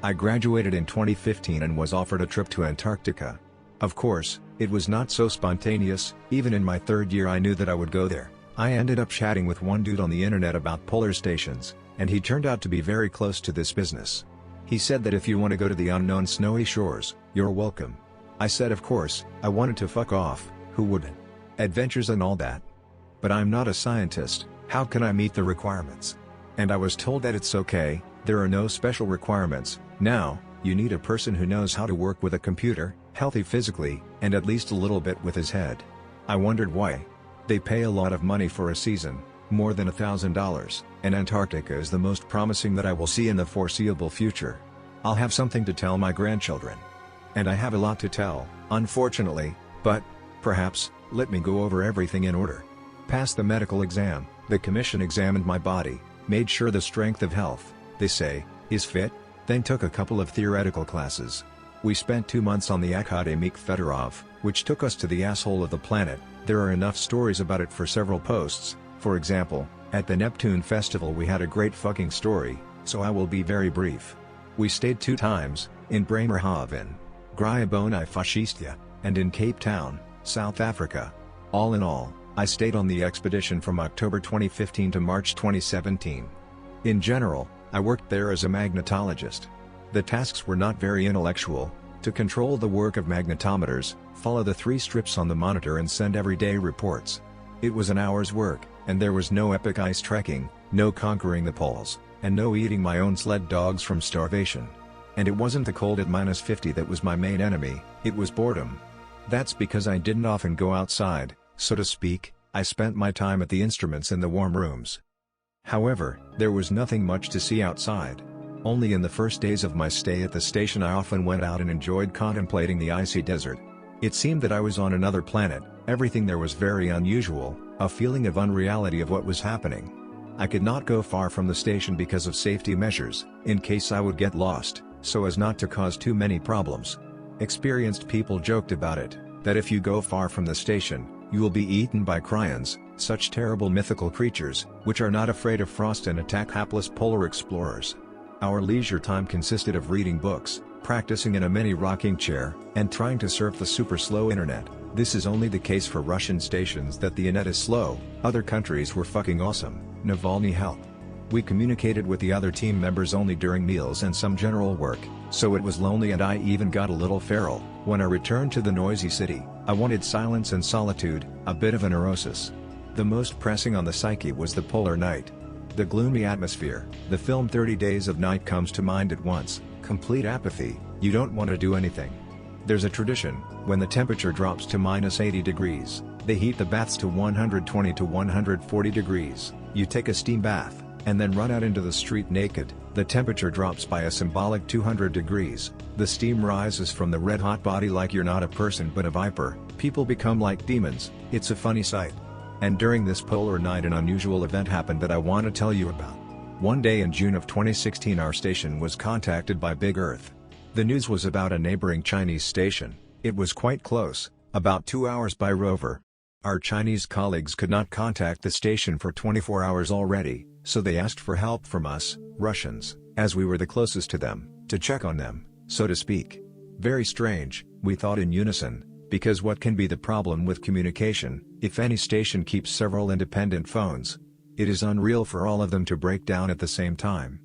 I graduated in 2015 and was offered a trip to Antarctica. Of course, it was not so spontaneous. Even in my third year I knew that I would go there. I ended up chatting with one dude on the internet about polar stations, and he turned out to be very close to this business. He said that if you want to go to the unknown snowy shores, you're welcome. I said of course, I wanted to fuck off, who wouldn't? Adventures and all that. But I'm not a scientist, how can I meet the requirements? And I was told that it's okay, there are no special requirements. Now, you need a person who knows how to work with a computer, healthy physically, and at least a little bit with his head. I wondered why. They pay a lot of money for a season, more than $1,000, and Antarctica is the most promising that I will see in the foreseeable future. I'll have something to tell my grandchildren. And I have a lot to tell, unfortunately, but, perhaps, let me go over everything in order. Passed the medical exam, the commission examined my body, made sure the strength of health, they say, is fit, then took a couple of theoretical classes. We spent 2 months on the Akademik Fedorov, which took us to the asshole of the planet. There are enough stories about it for several posts. For example, at the Neptune Festival we had a great fucking story, so I will be very brief. We stayed 2 times, in Bremerhaven, Gryabona Fascistia, and in Cape Town, South Africa. All in all, I stayed on the expedition from October 2015 to March 2017. In general, I worked there as a magnetologist. The tasks were not very intellectual: to control the work of magnetometers, follow the 3 strips on the monitor and send everyday reports. It was an hour's work, and there was no epic ice trekking, no conquering the poles, and no eating my own sled dogs from starvation. And it wasn't the cold at -50 that was my main enemy, it was boredom. That's because I didn't often go outside, so to speak. I spent my time at the instruments in the warm rooms. However, there was nothing much to see outside. Only in the first days of my stay at the station I often went out and enjoyed contemplating the icy desert. It seemed that I was on another planet. Everything there was very unusual, a feeling of unreality of what was happening. I could not go far from the station because of safety measures, in case I would get lost, so as not to cause too many problems. Experienced people joked about it, that if you go far from the station, you will be eaten by cryons, such terrible mythical creatures, which are not afraid of frost and attack hapless polar explorers. Our leisure time consisted of reading books, practicing in a mini rocking chair, and trying to surf the super slow internet. This is only the case for Russian stations that the internet is slow. Other countries were fucking awesome. Navalny help. We communicated with the other team members only during meals and some general work, so it was lonely and I even got a little feral. When I returned to the noisy city, I wanted silence and solitude, a bit of a neurosis. The most pressing on the psyche was the polar night. The gloomy atmosphere. The film 30 Days of Night comes to mind at once. Complete apathy, you don't want to do anything. There's a tradition, when the temperature drops to -80 degrees, they heat the baths to 120 to 140 degrees, you take a steam bath, and then run out into the street naked. The temperature drops by a symbolic 200 degrees, the steam rises from the red-hot body like you're not a person but a viper, people become like demons, it's a funny sight. And during this polar night an unusual event happened that I want to tell you about. One day in June of 2016 our station was contacted by Big Earth. The news was about a neighboring Chinese station. It was quite close, about 2 hours by rover. Our Chinese colleagues could not contact the station for 24 hours already, so they asked for help from us, Russians, as we were the closest to them, to check on them, so to speak. Very strange, we thought in unison, because what can be the problem with communication, if any station keeps several independent phones? It is unreal for all of them to break down at the same time.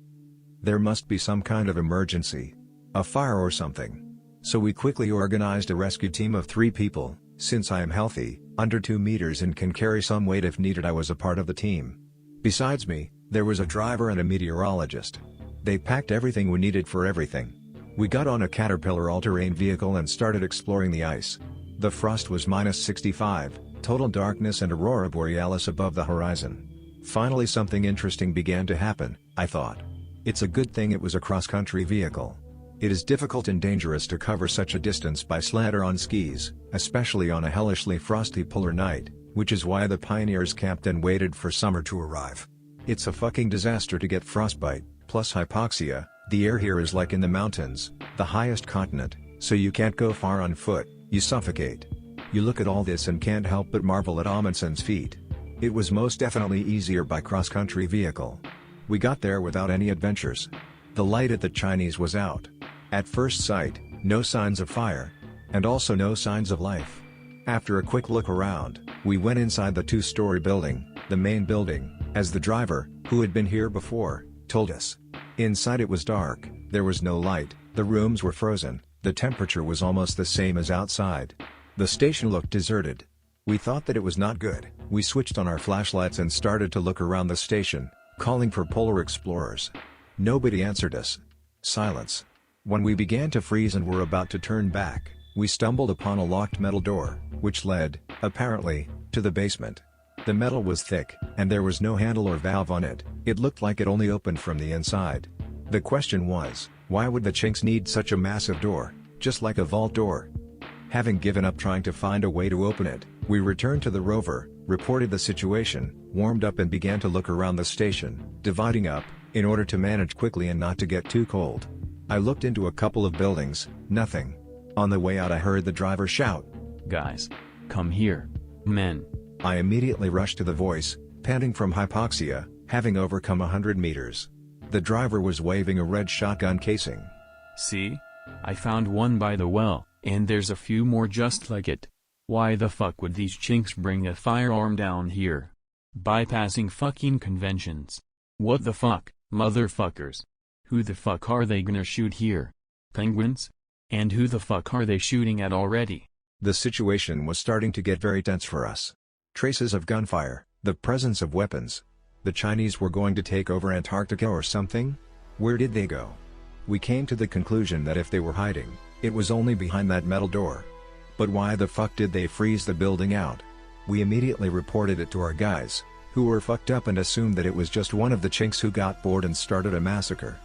There must be some kind of emergency. A fire or something. So we quickly organized a rescue team of 3 people. Since I am healthy, under 2 meters and can carry some weight if needed, I was a part of the team. Besides me, there was a driver and a meteorologist. They packed everything we needed for everything. We got on a Caterpillar all-terrain vehicle and started exploring the ice. The frost was -65, total darkness and aurora borealis above the horizon. Finally something interesting began to happen, I thought. It's a good thing it was a cross-country vehicle. It is difficult and dangerous to cover such a distance by sled or on skis, especially on a hellishly frosty polar night, which is why the pioneers camped and waited for summer to arrive. It's a fucking disaster to get frostbite, plus hypoxia. The air here is like in the mountains, the highest continent, so you can't go far on foot, you suffocate. You look at all this and can't help but marvel at Amundsen's feat. It was most definitely easier by cross-country vehicle. We got there without any adventures. The light at the Chinese was out. At first sight, no signs of fire. And also no signs of life. After a quick look around, we went inside the two-story building, the main building, as the driver, who had been here before, told us. Inside it was dark, there was no light, the rooms were frozen, the temperature was almost the same as outside. The station looked deserted. We thought that it was not good. We switched on our flashlights and started to look around the station, calling for polar explorers. Nobody answered us. Silence. When we began to freeze and were about to turn back, we stumbled upon a locked metal door, which led, apparently, to the basement. The metal was thick, and there was no handle or valve on it. It looked like it only opened from the inside. The question was, why would the Chinks need such a massive door, just like a vault door? Having given up trying to find a way to open it, we returned to the rover, reported the situation, warmed up and began to look around the station, dividing up, in order to manage quickly and not to get too cold. I looked into a couple of buildings, nothing. On the way out I heard the driver shout, "Guys! Come here! Men!" I immediately rushed to the voice, panting from hypoxia, having overcome 100 meters. The driver was waving a red shotgun casing. "See? I found one by the well, and there's a few more just like it. Why the fuck would these Chinks bring a firearm down here? Bypassing fucking conventions. What the fuck, motherfuckers? Who the fuck are they gonna shoot here? Penguins? And who the fuck are they shooting at already?" The situation was starting to get very tense for us. Traces of gunfire, the presence of weapons. The Chinese were going to take over Antarctica or something? Where did they go? We came to the conclusion that if they were hiding, it was only behind that metal door. But why the fuck did they freeze the building out? We immediately reported it to our guys, who were fucked up and assumed that it was just one of the Chinks who got bored and started a massacre.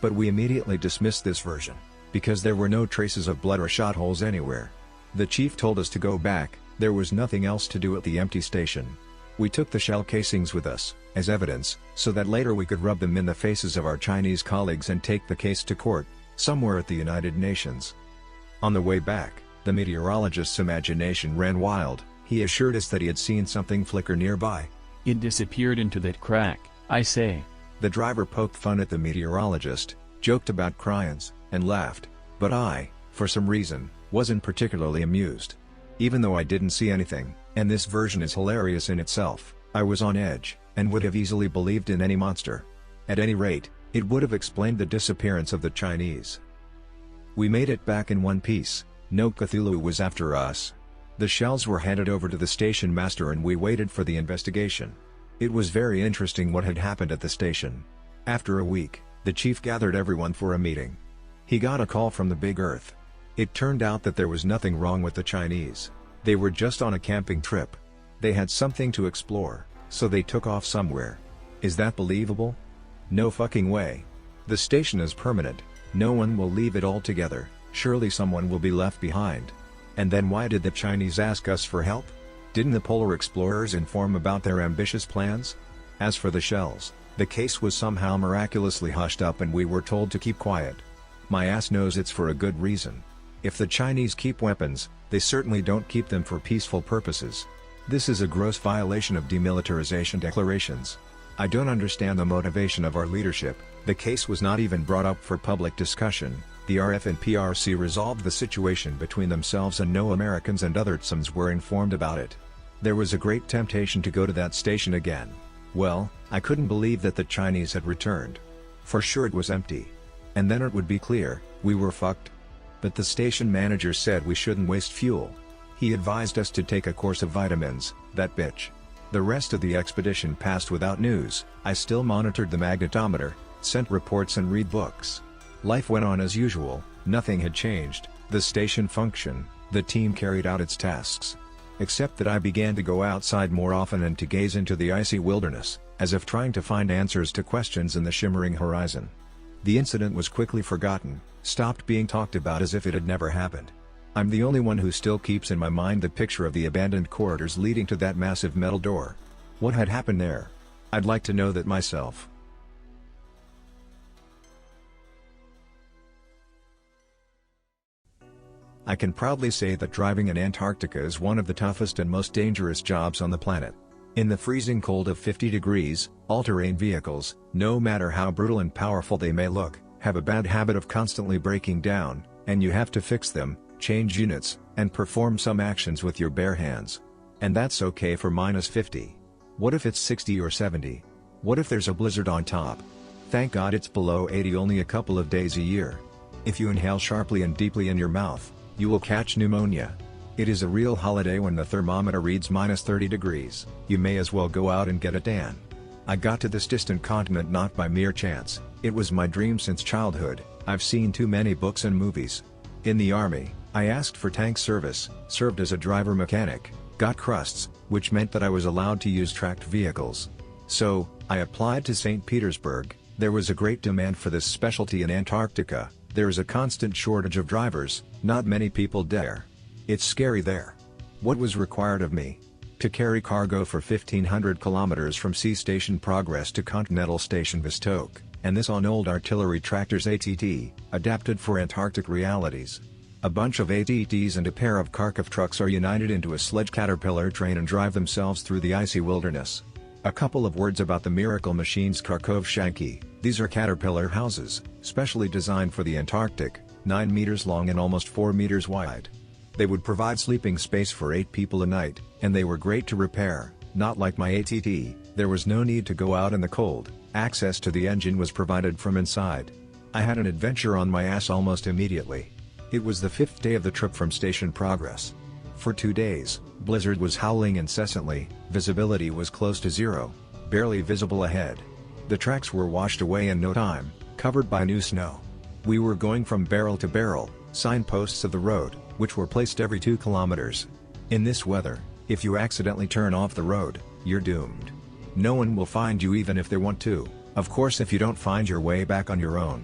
But we immediately dismissed this version, because there were no traces of blood or shot holes anywhere. The chief told us to go back, there was nothing else to do at the empty station. We took the shell casings with us, as evidence, so that later we could rub them in the faces of our Chinese colleagues and take the case to court, somewhere at the United Nations. On the way back, the meteorologist's imagination ran wild. He assured us that he had seen something flicker nearby. "It disappeared into that crack, I say." The driver poked fun at the meteorologist, joked about cryons, and laughed, but I, for some reason, wasn't particularly amused. Even though I didn't see anything, and this version is hilarious in itself, I was on edge, and would have easily believed in any monster. At any rate, it would have explained the disappearance of the Chinese. We made it back in one piece. No Cthulhu was after us. The shells were handed over to the station master and we waited for the investigation. It was very interesting what had happened at the station. After a week, the chief gathered everyone for a meeting. He got a call from the Big Earth. It turned out that there was nothing wrong with the Chinese. They were just on a camping trip. They had something to explore, so they took off somewhere. Is that believable? No fucking way. The station is permanent. No one will leave it altogether. Surely someone will be left behind. And then why did the Chinese ask us for help? Didn't the polar explorers inform about their ambitious plans? As for the shells, the case was somehow miraculously hushed up and we were told to keep quiet. My ass knows it's for a good reason. If the Chinese keep weapons, they certainly don't keep them for peaceful purposes. This is a gross violation of demilitarization declarations. I don't understand the motivation of our leadership. The case was not even brought up for public discussion. The RF and PRC resolved the situation between themselves and no Americans and other Tsums were informed about it. There was a great temptation to go to that station again. Well, I couldn't believe that the Chinese had returned. For sure it was empty. And then it would be clear, we were fucked. But the station manager said we shouldn't waste fuel. He advised us to take a course of vitamins, that bitch. The rest of the expedition passed without news. I still monitored the magnetometer, sent reports and read books. Life went on as usual, nothing had changed, the station functioned, the team carried out its tasks. Except that I began to go outside more often and to gaze into the icy wilderness, as if trying to find answers to questions in the shimmering horizon. The incident was quickly forgotten, stopped being talked about as if it had never happened. I'm the only one who still keeps in my mind the picture of the abandoned corridors leading to that massive metal door. What had happened there? I'd like to know that myself. I can proudly say that driving in Antarctica is one of the toughest and most dangerous jobs on the planet. In the freezing cold of 50 degrees, all-terrain vehicles, no matter how brutal and powerful they may look, have a bad habit of constantly breaking down, and you have to fix them, change units, and perform some actions with your bare hands. And that's okay for -50. What if it's 60 or 70? What if there's a blizzard on top? Thank God it's below 80 only a couple of days a year. If you inhale sharply and deeply in your mouth, you will catch pneumonia. It is a real holiday when the thermometer reads -30 degrees, you may as well go out and get a tan. I got to this distant continent not by mere chance, it was my dream since childhood. I've seen too many books and movies. In the army, I asked for tank service, served as a driver mechanic, got crusts, which meant that I was allowed to use tracked vehicles. So, I applied to St. Petersburg. There was a great demand for this specialty in Antarctica. There is a constant shortage of drivers, not many people dare. It's scary there. What was required of me? To carry cargo for 1,500 kilometers from Sea Station Progress to Continental Station Vostok, and this on old artillery tractors ATT, adapted for Antarctic realities. A bunch of ATTs and a pair of Kharkov trucks are united into a sledge caterpillar train and drive themselves through the icy wilderness. A couple of words about the miracle machines Kharkov Shanky. These are caterpillar houses, specially designed for the Antarctic, 9 meters long and almost 4 meters wide. They would provide sleeping space for 8 people a night, and they were great to repair. Not like my ATT, there was no need to go out in the cold, access to the engine was provided from inside. I had an adventure on my ass almost immediately. It was the 5th day of the trip from Station Progress. For 2 days, blizzard was howling incessantly, visibility was close to zero, barely visible ahead. The tracks were washed away in no time, covered by new snow. We were going from barrel to barrel, signposts of the road, which were placed every 2 kilometers. In this weather, if you accidentally turn off the road, you're doomed. No one will find you even if they want to, of course if you don't find your way back on your own.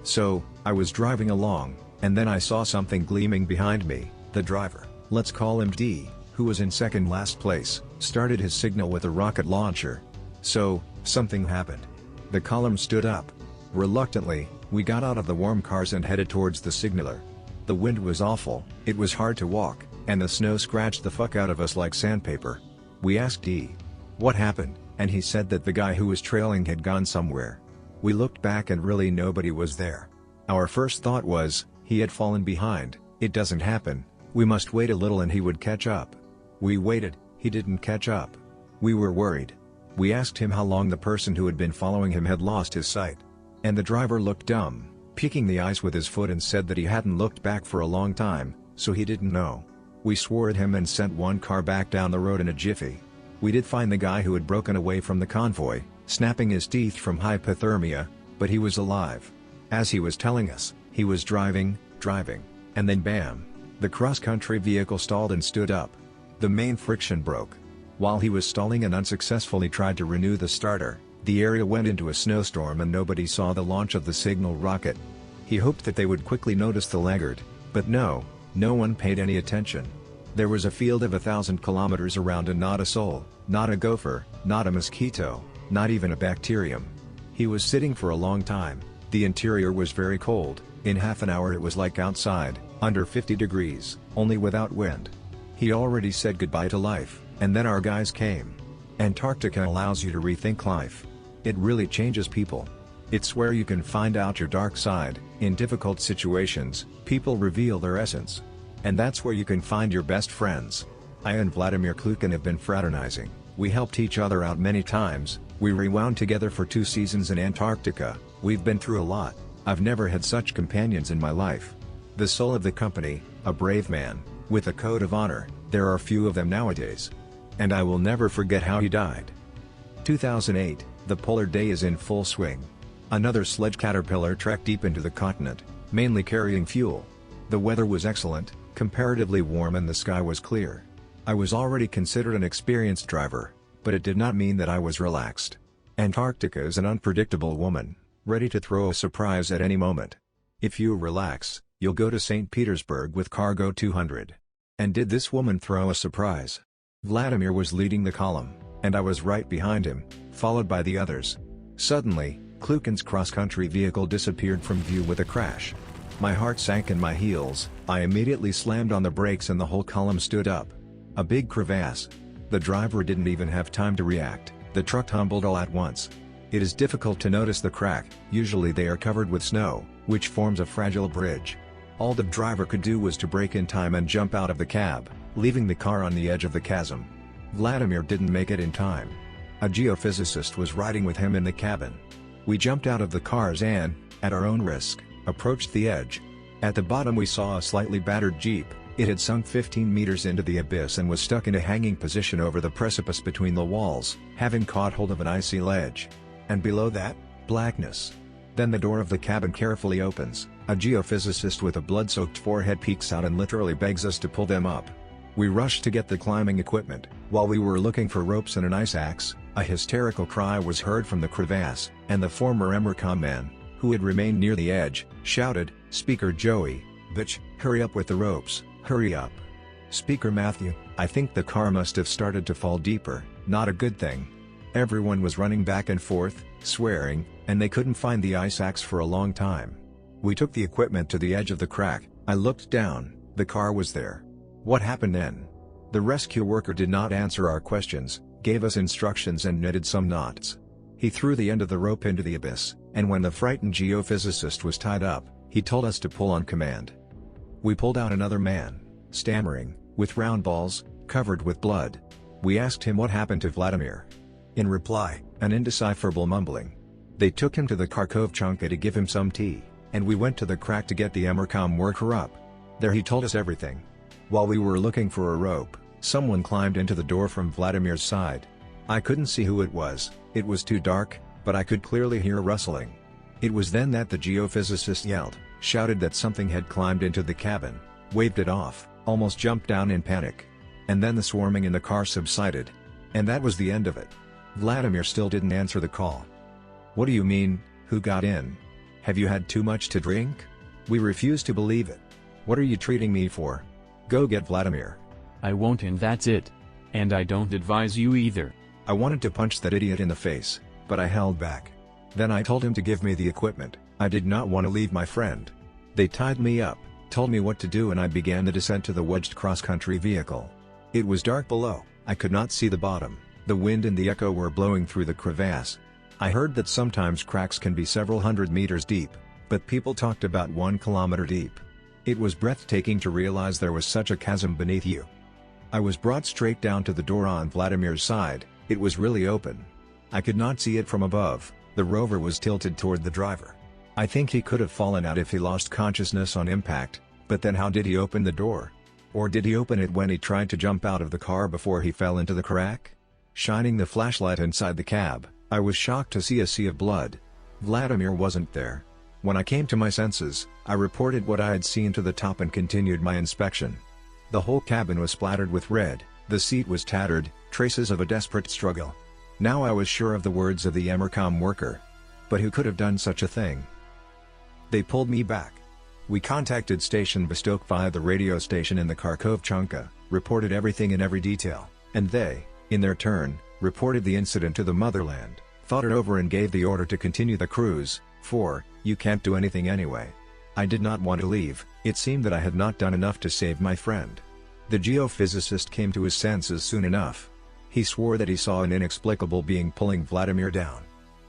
So, I was driving along, and then I saw something gleaming behind me. The driver, let's call him D, who was in second last place, started his signal with a rocket launcher. So, something happened. The column stood up. Reluctantly, we got out of the warm cars and headed towards the signaler. The wind was awful, it was hard to walk, and the snow scratched the fuck out of us like sandpaper. We asked D what happened, and he said that the guy who was trailing had gone somewhere. We looked back and really nobody was there. Our first thought was, he had fallen behind. It doesn't happen, we must wait a little and he would catch up. We waited, he didn't catch up. We were worried. We asked him how long the person who had been following him had lost his sight. And the driver looked dumb, peeking the ice with his foot and said that he hadn't looked back for a long time, so he didn't know. We swore at him and sent one car back down the road in a jiffy. We did find the guy who had broken away from the convoy, snapping his teeth from hypothermia, but he was alive. As he was telling us, he was driving, and then bam! The cross-country vehicle stalled and stood up. The main friction broke. While he was stalling and unsuccessfully tried to renew the starter, the area went into a snowstorm and nobody saw the launch of the signal rocket. He hoped that they would quickly notice the laggard, but no one paid any attention. There was a field of 1,000 kilometers around and not a soul, not a gopher, not a mosquito, not even a bacterium. He was sitting for a long time, the interior was very cold, in half an hour it was like outside, under 50 degrees, only without wind. He already said goodbye to life, and then our guys came. Antarctica allows you to rethink life. It really changes people. It's where you can find out your dark side. In difficult situations, people reveal their essence. And that's where you can find your best friends. I and Vladimir Klukin have been fraternizing, we helped each other out many times, we rewound together for 2 seasons in Antarctica, we've been through a lot, I've never had such companions in my life. The soul of the company, a brave man, with a code of honor, there are few of them nowadays. And I will never forget how he died. 2008, the polar day is in full swing. Another sledge caterpillar trekked deep into the continent, mainly carrying fuel. The weather was excellent, comparatively warm and the sky was clear. I was already considered an experienced driver, but it did not mean that I was relaxed. Antarctica is an unpredictable woman, ready to throw a surprise at any moment. If you relax, you'll go to St. Petersburg with cargo 200. And did this woman throw a surprise? Vladimir was leading the column, and I was right behind him, followed by the others. Suddenly, Klukin's cross-country vehicle disappeared from view with a crash. My heart sank in my heels, I immediately slammed on the brakes and the whole column stood up. A big crevasse. The driver didn't even have time to react, the truck tumbled all at once. It is difficult to notice the crack, usually they are covered with snow, which forms a fragile bridge. All the driver could do was to brake in time and jump out of the cab, leaving the car on the edge of the chasm. Vladimir didn't make it in time. A geophysicist was riding with him in the cabin. We jumped out of the cars and, at our own risk, approached the edge. At the bottom we saw a slightly battered jeep. It had sunk 15 meters into the abyss and was stuck in a hanging position over the precipice between the walls, having caught hold of an icy ledge. And below that, blackness. Then the door of the cabin carefully opens, a geophysicist with a blood-soaked forehead peeks out and literally begs us to pull them up. We rushed to get the climbing equipment. While we were looking for ropes and an ice axe, a hysterical cry was heard from the crevasse, and the former Emercom man, who had remained near the edge, shouted, "Speaker Joey, bitch, hurry up with the ropes, hurry up." Speaker Matthew, I think the car must have started to fall deeper, not a good thing. Everyone was running back and forth, swearing, and they couldn't find the ice axe for a long time. We took the equipment to the edge of the crack. I looked down, the car was there. What happened then? The rescue worker did not answer our questions, gave us instructions and knitted some knots. He threw the end of the rope into the abyss, and when the frightened geophysicist was tied up, he told us to pull on command. We pulled out another man, stammering, with round balls, covered with blood. We asked him what happened to Vladimir. In reply, an indecipherable mumbling. They took him to the Kharkovchanka to give him some tea, and we went to the crack to get the Emercom worker up. There he told us everything. While we were looking for a rope, someone climbed into the door from Vladimir's side. I couldn't see who it was too dark, but I could clearly hear rustling. It was then that the geophysicist yelled, shouted that something had climbed into the cabin, waved it off, almost jumped down in panic. And then the swarming in the car subsided. And that was the end of it. Vladimir still didn't answer the call. What do you mean, who got in? Have you had too much to drink? We refuse to believe it. What are you treating me for? Go get Vladimir. I won't, and that's it. And I don't advise you either. I wanted to punch that idiot in the face, but I held back. Then I told him to give me the equipment. I did not want to leave my friend. They tied me up, told me what to do, and I began the descent to the wedged cross-country vehicle. It was dark below, I could not see the bottom, the wind and the echo were blowing through the crevasse. I heard that sometimes cracks can be several hundred meters deep, but people talked about 1 kilometer deep. It was breathtaking to realize there was such a chasm beneath you. I was brought straight down to the door on Vladimir's side. It was really open. I could not see it from above, the rover was tilted toward the driver. I think he could have fallen out if he lost consciousness on impact, but then how did he open the door? Or did he open it when he tried to jump out of the car before he fell into the crack? Shining the flashlight inside the cab, I was shocked to see a sea of blood. Vladimir wasn't there. When I came to my senses, I reported what I had seen to the top and continued my inspection. The whole cabin was splattered with red, the seat was tattered, traces of a desperate struggle. Now I was sure of the words of the Emercom worker. But who could have done such a thing? They pulled me back. We contacted Station Vostok via the radio station in the Kharkovchanka, reported everything in every detail, and they, in their turn, reported the incident to the motherland, thought it over and gave the order to continue the cruise, for, you can't do anything anyway. I did not want to leave, it seemed that I had not done enough to save my friend. The geophysicist came to his senses soon enough. He swore that he saw an inexplicable being pulling Vladimir down.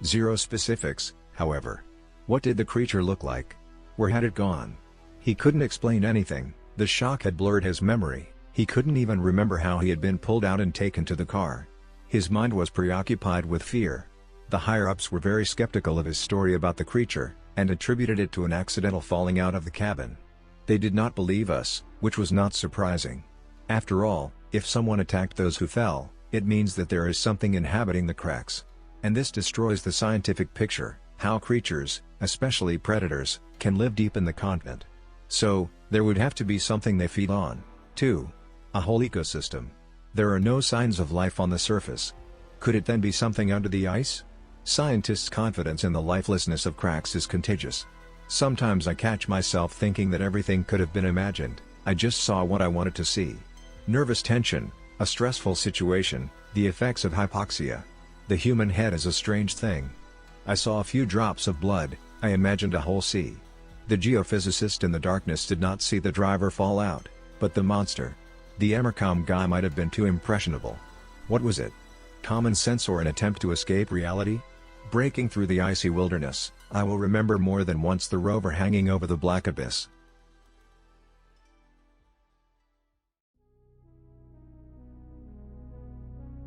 Zero specifics, however. What did the creature look like? Where had it gone? He couldn't explain anything, the shock had blurred his memory, he couldn't even remember how he had been pulled out and taken to the car. His mind was preoccupied with fear. The higher-ups were very skeptical of his story about the creature, and attributed it to an accidental falling out of the cabin. They did not believe us, which was not surprising. After all, if someone attacked those who fell, it means that there is something inhabiting the cracks. And this destroys the scientific picture, how creatures, especially predators, can live deep in the continent. So, there would have to be something they feed on, too. A whole ecosystem. There are no signs of life on the surface. Could it then be something under the ice? Scientists' confidence in the lifelessness of cracks is contagious. Sometimes I catch myself thinking that everything could have been imagined, I just saw what I wanted to see. Nervous tension, a stressful situation, the effects of hypoxia. The human head is a strange thing. I saw a few drops of blood, I imagined a whole sea. The geophysicist in the darkness did not see the driver fall out, but the monster. The Emercom guy might have been too impressionable. What was it? Common sense or an attempt to escape reality? Breaking through the icy wilderness, I will remember more than once the rover hanging over the black abyss.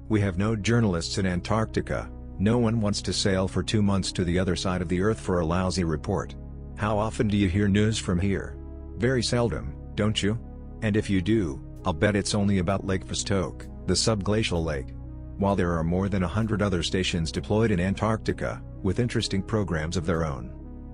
We have no journalists in Antarctica. No one wants to sail for 2 months to the other side of the Earth for a lousy report. How often do you hear news from here? Very seldom, don't you? And if you do, I'll bet it's only about Lake Vostok, the subglacial lake. While there are more than 100 other stations deployed in Antarctica, with interesting programs of their own.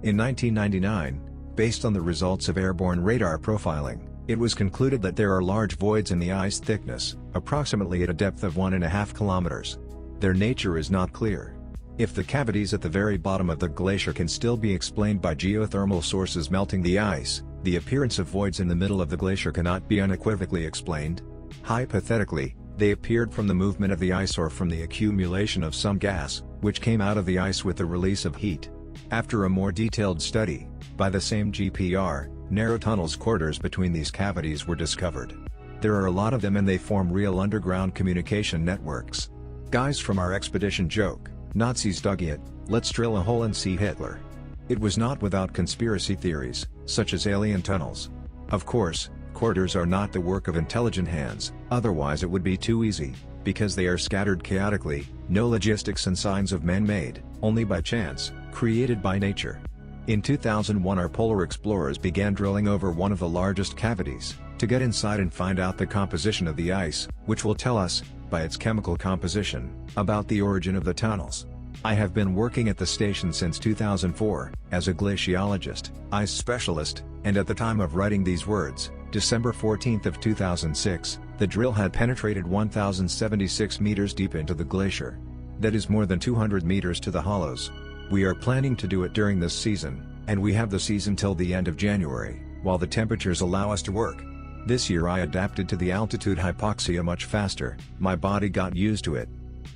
In 1999, based on the results of airborne radar profiling, it was concluded that there are large voids in the ice thickness, approximately at a depth of 1.5 kilometers. Their nature is not clear. If the cavities at the very bottom of the glacier can still be explained by geothermal sources melting the ice, the appearance of voids in the middle of the glacier cannot be unequivocally explained. Hypothetically, they appeared from the movement of the ice or from the accumulation of some gas, which came out of the ice with the release of heat. After a more detailed study, by the same GPR, narrow tunnels corridors between these cavities were discovered. There are a lot of them and they form real underground communication networks. Guys from our expedition joke, Nazis dug it, let's drill a hole and see Hitler. It was not without conspiracy theories, such as alien tunnels. Of course, corridors are not the work of intelligent hands, otherwise it would be too easy, because they are scattered chaotically, no logistics and signs of man-made, only by chance, created by nature. In 2001 our polar explorers began drilling over one of the largest cavities, to get inside and find out the composition of the ice, which will tell us, by its chemical composition, about the origin of the tunnels. I have been working at the station since 2004, as a glaciologist, ice specialist, and at the time of writing these words, December 14, 2006, the drill had penetrated 1,076 meters deep into the glacier. That is more than 200 meters to the hollows. We are planning to do it during this season, and we have the season till the end of January, while the temperatures allow us to work. This year I adapted to the altitude hypoxia much faster, my body got used to it.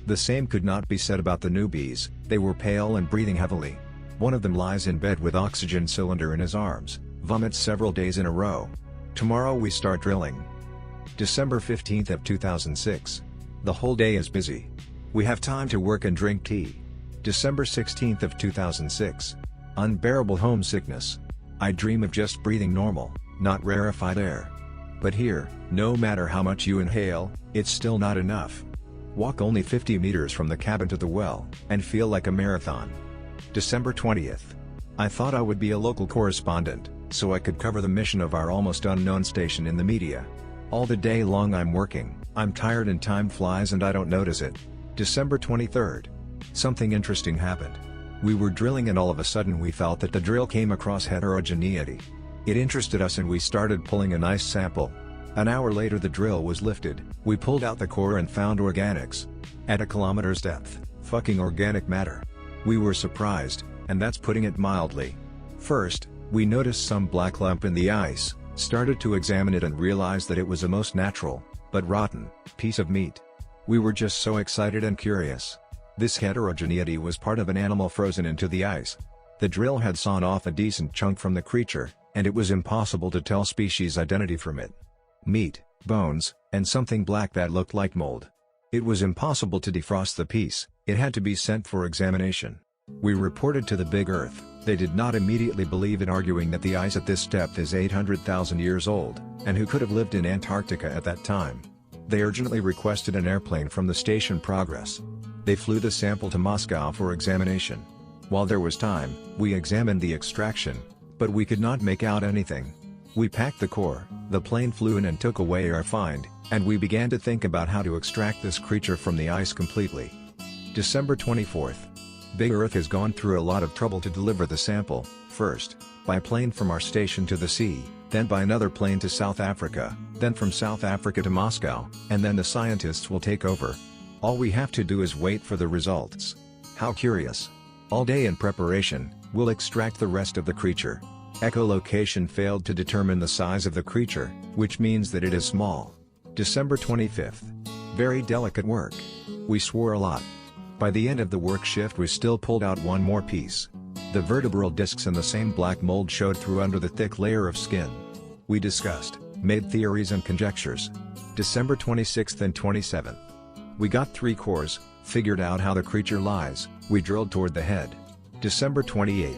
The same could not be said about the newbies, they were pale and breathing heavily. One of them lies in bed with oxygen cylinder in his arms, vomits several days in a row. Tomorrow we start drilling. December 15, 2006. The whole day is busy. We have time to work and drink tea. December 16, 2006. Unbearable homesickness. I dream of just breathing normal, not rarefied air. But here, no matter how much you inhale, it's still not enough. Walk only 50 meters from the cabin to the well, and feel like a marathon. December 20th. I thought I would be a local correspondent, so I could cover the mission of our almost unknown station in the media. All the day long I'm working, I'm tired and time flies and I don't notice it. December 23rd. Something interesting happened. We were drilling and all of a sudden we felt that the drill came across heterogeneity. It interested us and we started pulling a nice sample. An hour later the drill was lifted, we pulled out the core and found organics. At a kilometer's depth, fucking organic matter. We were surprised, and that's putting it mildly. First, we noticed some black lump in the ice, started to examine it and realized that it was a most natural, but rotten, piece of meat. We were just so excited and curious. This heterogeneity was part of an animal frozen into the ice. The drill had sawn off a decent chunk from the creature, and it was impossible to tell species identity from it. Meat, bones, and something black that looked like mold. It was impossible to defrost the piece, it had to be sent for examination. We reported to the Big Earth, they did not immediately believe it, arguing that the ice at this depth is 800,000 years old, and who could have lived in Antarctica at that time. They urgently requested an airplane from the station Progress. They flew the sample to Moscow for examination. While there was time, we examined the extraction, but we could not make out anything. We packed the core, the plane flew in and took away our find, and we began to think about how to extract this creature from the ice completely. December 24th. Big Earth has gone through a lot of trouble to deliver the sample, first, by plane from our station to the sea, then by another plane to South Africa, then from South Africa to Moscow, and then the scientists will take over. All we have to do is wait for the results. How curious. All day in preparation, we'll extract the rest of the creature. Echolocation failed to determine the size of the creature, which means that it is small. December 25th. Very delicate work. We swore a lot. By the end of the work shift we still pulled out one more piece. The vertebral discs and the same black mold showed through under the thick layer of skin. We discussed, made theories and conjectures. December 26th and 27th. We got 3 cores, Figured out how the creature lies, we drilled toward the head. December 28th.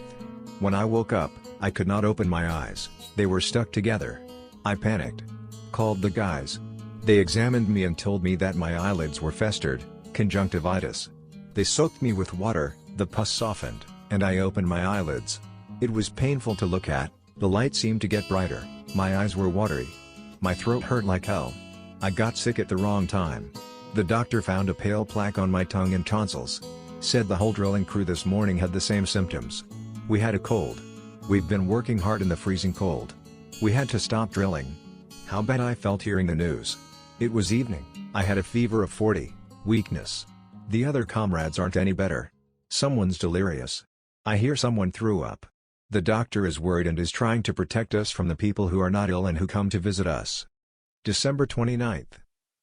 When I woke up, I could not open my eyes, they were stuck together. I panicked. Called the guys. They examined me and told me that my eyelids were festered, conjunctivitis. They soaked me with water, the pus softened, and I opened my eyelids. It was painful to look at, the light seemed to get brighter, my eyes were watery. My throat hurt like hell. I got sick at the wrong time. The doctor found a pale plaque on my tongue and tonsils. Said the whole drilling crew this morning had the same symptoms. We had a cold. We've been working hard in the freezing cold. We had to stop drilling. How bad I felt hearing the news. It was evening, I had a fever of 40, weakness. The other comrades aren't any better. Someone's delirious. I hear someone threw up. The doctor is worried and is trying to protect us from the people who are not ill and who come to visit us. December 29th.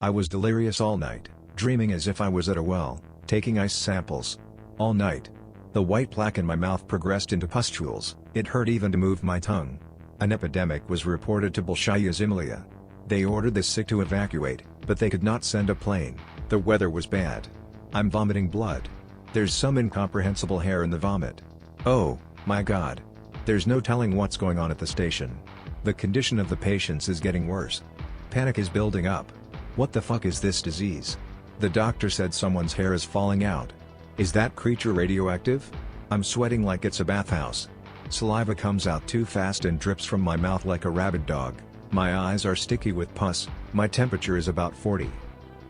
I was delirious all night, dreaming as if I was at a well, taking ice samples. All night. The white plaque in my mouth progressed into pustules, it hurt even to move my tongue. An epidemic was reported to Bolshaya Zemlya. They ordered the sick to evacuate, but they could not send a plane, the weather was bad. I'm vomiting blood. There's some incomprehensible hair in the vomit. Oh, my God. There's no telling what's going on at the station. The condition of the patients is getting worse. Panic is building up. What the fuck is this disease? The doctor said someone's hair is falling out. Is that creature radioactive? I'm sweating like it's a bathhouse. Saliva comes out too fast and drips from my mouth like a rabid dog. My eyes are sticky with pus, my temperature is about 40.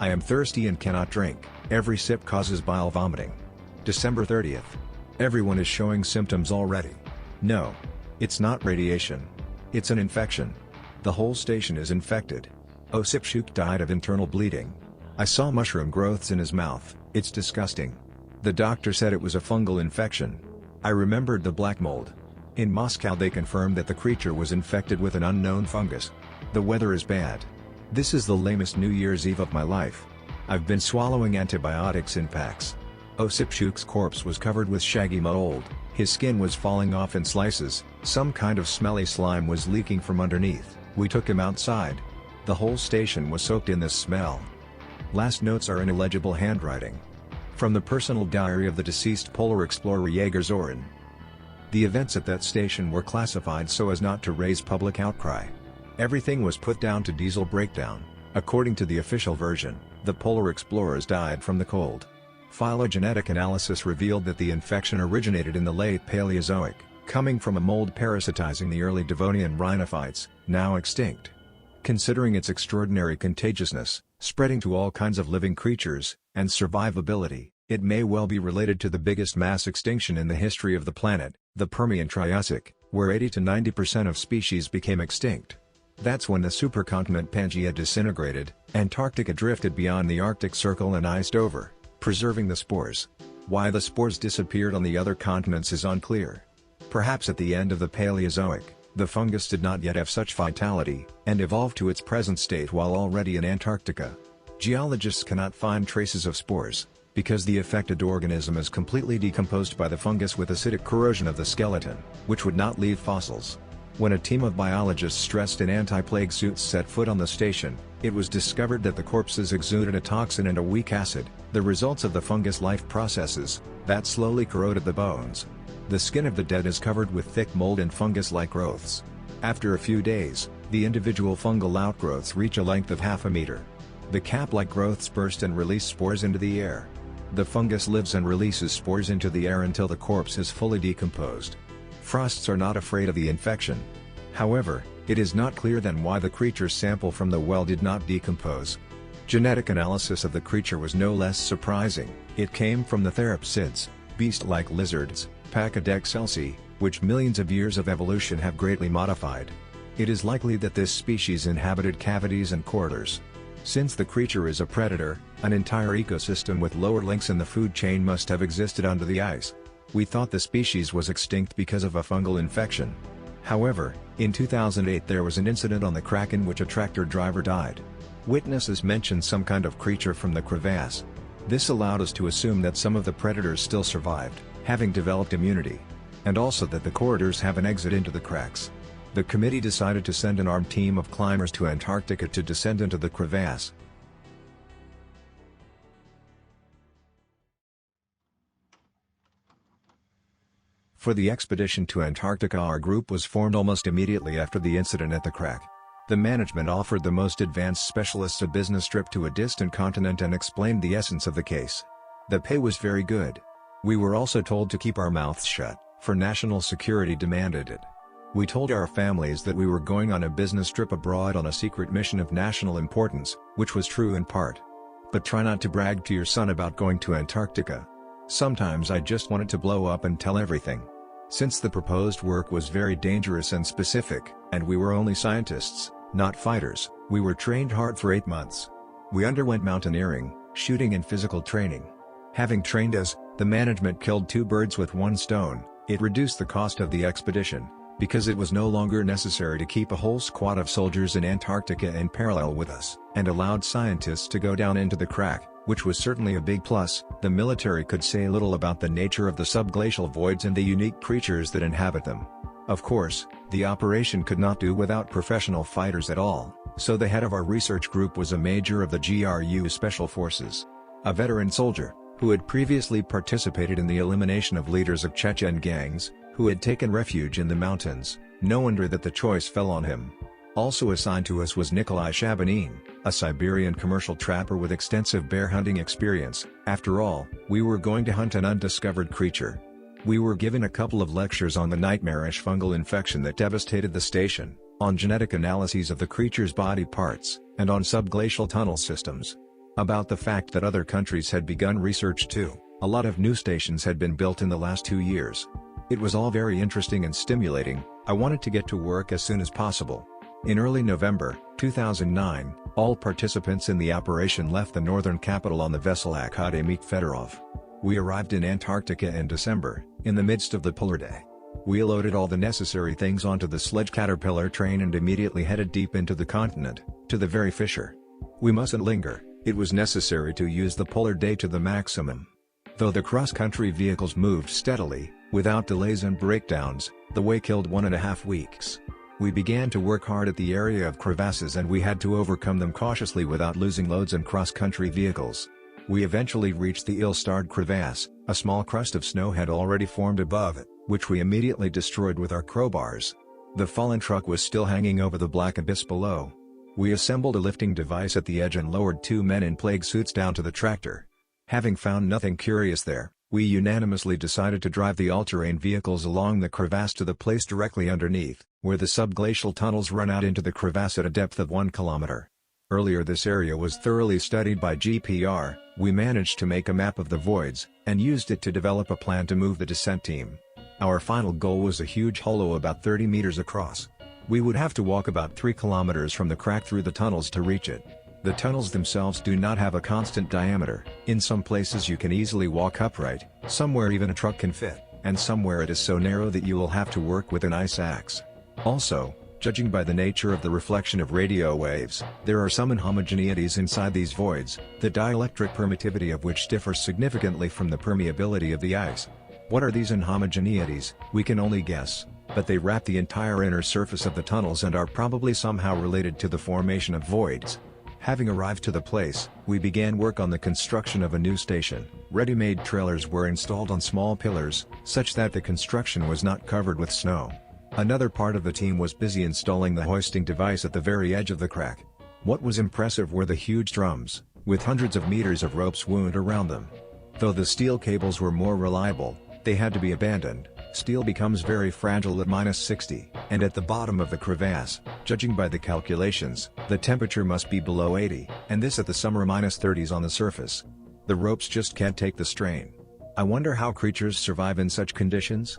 I am thirsty and cannot drink, every sip causes bile vomiting. December 30th. Everyone is showing symptoms already. No. It's not radiation. It's an infection. The whole station is infected. Osipchuk died of internal bleeding. I saw mushroom growths in his mouth, it's disgusting. The doctor said it was a fungal infection. I remembered the black mold. In Moscow they confirmed that the creature was infected with an unknown fungus. The weather is bad. This is the lamest New Year's Eve of my life. I've been swallowing antibiotics in packs. Osipchuk's corpse was covered with shaggy mold, his skin was falling off in slices, some kind of smelly slime was leaking from underneath. We took him outside. The whole station was soaked in this smell. Last notes are in illegible handwriting. From the personal diary of the deceased polar explorer Jaeger Zorin. The events at that station were classified so as not to raise public outcry. Everything was put down to diesel breakdown. According to the official version, the polar explorers died from the cold. Phylogenetic analysis revealed that the infection originated in the late Paleozoic, coming from a mold parasitizing the early Devonian rhinophytes, now extinct. Considering its extraordinary contagiousness, spreading to all kinds of living creatures, and survivability, it may well be related to the biggest mass extinction in the history of the planet, the Permian-Triassic, where 80 to 90% of species became extinct. That's when the supercontinent Pangaea disintegrated, Antarctica drifted beyond the Arctic Circle and iced over, preserving the spores. Why the spores disappeared on the other continents is unclear. Perhaps at the end of the Paleozoic, the fungus did not yet have such vitality, and evolved to its present state while already in Antarctica. Geologists cannot find traces of spores, because the affected organism is completely decomposed by the fungus with acidic corrosion of the skeleton, which would not leave fossils. When a team of biologists dressed in anti-plague suits set foot on the station, it was discovered that the corpses exuded a toxin and a weak acid, the results of the fungus life processes, that slowly corroded the bones. The skin of the dead is covered with thick mold and fungus-like growths. After a few days, the individual fungal outgrowths reach a length of half a meter. The cap-like growths burst and release spores into the air. The fungus lives and releases spores into the air until the corpse is fully decomposed. Frosts are not afraid of the infection. However, it is not clear then why the creature's sample from the well did not decompose. Genetic analysis of the creature was no less surprising. It came from the therapsids, beast-like lizards, Pachydex, which millions of years of evolution have greatly modified. It is likely that this species inhabited cavities and corridors. Since the creature is a predator, an entire ecosystem with lower links in the food chain must have existed under the ice. We thought the species was extinct because of a fungal infection. However, in 2008 there was an incident on the Kraken in which a tractor driver died. Witnesses mentioned some kind of creature from the crevasse. This allowed us to assume that some of the predators still survived, having developed immunity. And also that the corridors have an exit into the cracks. The committee decided to send an armed team of climbers to Antarctica to descend into the crevasse. For the expedition to Antarctica, our group was formed almost immediately after the incident at the crack. The management offered the most advanced specialists a business trip to a distant continent and explained the essence of the case. The pay was very good. We were also told to keep our mouths shut, for national security demanded it. We told our families that we were going on a business trip abroad on a secret mission of national importance, which was true in part. But try not to brag to your son about going to Antarctica. Sometimes I just wanted to blow up and tell everything. Since the proposed work was very dangerous and specific, and we were only scientists, not fighters, we were trained hard for 8 months. We underwent mountaineering, shooting and physical training. Having trained us, the management killed 2 birds with 1 stone. It reduced the cost of the expedition, because it was no longer necessary to keep a whole squad of soldiers in Antarctica in parallel with us, and allowed scientists to go down into the crack, which was certainly a big plus. The military could say little about the nature of the subglacial voids and the unique creatures that inhabit them. Of course, the operation could not do without professional fighters at all, so the head of our research group was a major of the GRU Special Forces. A veteran soldier, who had previously participated in the elimination of leaders of Chechen gangs, who had taken refuge in the mountains. No wonder that the choice fell on him. Also assigned to us was Nikolai Shabanin, a Siberian commercial trapper with extensive bear hunting experience. After all, we were going to hunt an undiscovered creature. We were given a couple of lectures on the nightmarish fungal infection that devastated the station, on genetic analyses of the creature's body parts, and on subglacial tunnel systems. About the fact that other countries had begun research too. A lot of new stations had been built in the last 2 years. It was all very interesting and stimulating. I wanted to get to work as soon as possible. In early November 2009, all participants in the operation left the northern capital on the vessel Akademik Fedorov. We arrived in Antarctica in December, in the midst of the polar day. We loaded all the necessary things onto the sledge caterpillar train and immediately headed deep into the continent, to the very fissure. We mustn't linger, it was necessary to use the polar day to the maximum. Though the cross-country vehicles moved steadily, without delays and breakdowns, the way killed 1.5 weeks. We began to work hard at the area of crevasses and we had to overcome them cautiously without losing loads and cross-country vehicles. We eventually reached the ill-starred crevasse. A small crust of snow had already formed above it, which we immediately destroyed with our crowbars. The fallen truck was still hanging over the black abyss below. We assembled a lifting device at the edge and lowered 2 men in plague suits down to the tractor. Having found nothing curious there, we unanimously decided to drive the all-terrain vehicles along the crevasse to the place directly underneath, where the subglacial tunnels run out into the crevasse at a depth of 1 kilometer. Earlier this area was thoroughly studied by GPR. We managed to make a map of the voids, and used it to develop a plan to move the descent team. Our final goal was a huge hollow about 30 meters across. We would have to walk about 3 kilometers from the crack through the tunnels to reach it. The tunnels themselves do not have a constant diameter. In some places you can easily walk upright, somewhere even a truck can fit, and somewhere it is so narrow that you will have to work with an ice axe. Also, judging by the nature of the reflection of radio waves, there are some inhomogeneities inside these voids, the dielectric permittivity of which differs significantly from the permeability of the ice. What are these inhomogeneities? We can only guess, but they wrap the entire inner surface of the tunnels and are probably somehow related to the formation of voids. Having arrived to the place, we began work on the construction of a new station. Ready-made trailers were installed on small pillars, such that the construction was not covered with snow. Another part of the team was busy installing the hoisting device at the very edge of the crack. What was impressive were the huge drums, with hundreds of meters of ropes wound around them. Though the steel cables were more reliable, they had to be abandoned. Steel becomes very fragile at -60, and at the bottom of the crevasse, judging by the calculations, the temperature must be below 80, and this at the summer -30s on the surface. The ropes just can't take the strain. I wonder how creatures survive in such conditions?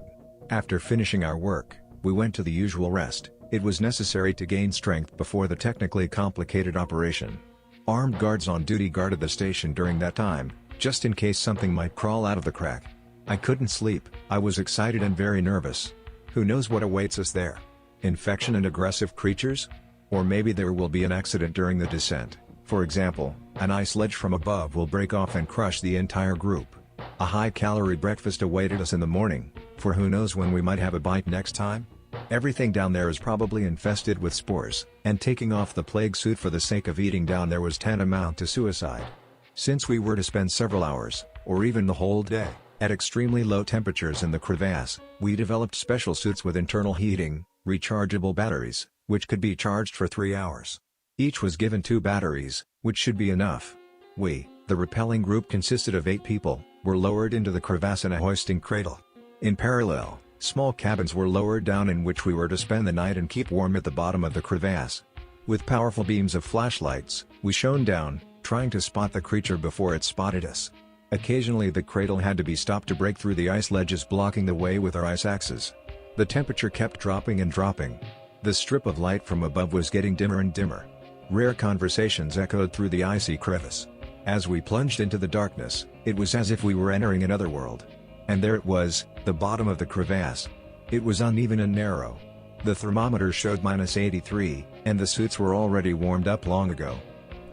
After finishing our work, we went to the usual rest. It was necessary to gain strength before the technically complicated operation. Armed guards on duty guarded the station during that time, just in case something might crawl out of the crack. I couldn't sleep. I was excited and very nervous. Who knows what awaits us there? Infection and aggressive creatures? Or maybe there will be an accident during the descent. For example, an ice ledge from above will break off and crush the entire group. A high-calorie breakfast awaited us in the morning, for who knows when we might have a bite next time? Everything down there is probably infested with spores, and taking off the plague suit for the sake of eating down there was tantamount to suicide. Since we were to spend several hours, or even the whole day, At extremely low temperatures in the crevasse, we developed special suits with internal heating, rechargeable batteries, which could be charged for 3 hours. Each was given 2 batteries, which should be enough. We, the rappelling group consisted of 8 people, were lowered into the crevasse in a hoisting cradle. In parallel, small cabins were lowered down in which we were to spend the night and keep warm at the bottom of the crevasse. With powerful beams of flashlights, we shone down, trying to spot the creature before it spotted us. Occasionally the cradle had to be stopped to break through the ice ledges blocking the way with our ice axes. The temperature kept dropping and dropping. The strip of light from above was getting dimmer and dimmer. Rare conversations echoed through the icy crevice. As we plunged into the darkness, it was as if we were entering another world. And there it was, the bottom of the crevasse. It was uneven and narrow. The thermometer showed -83, and the suits were already warmed up long ago.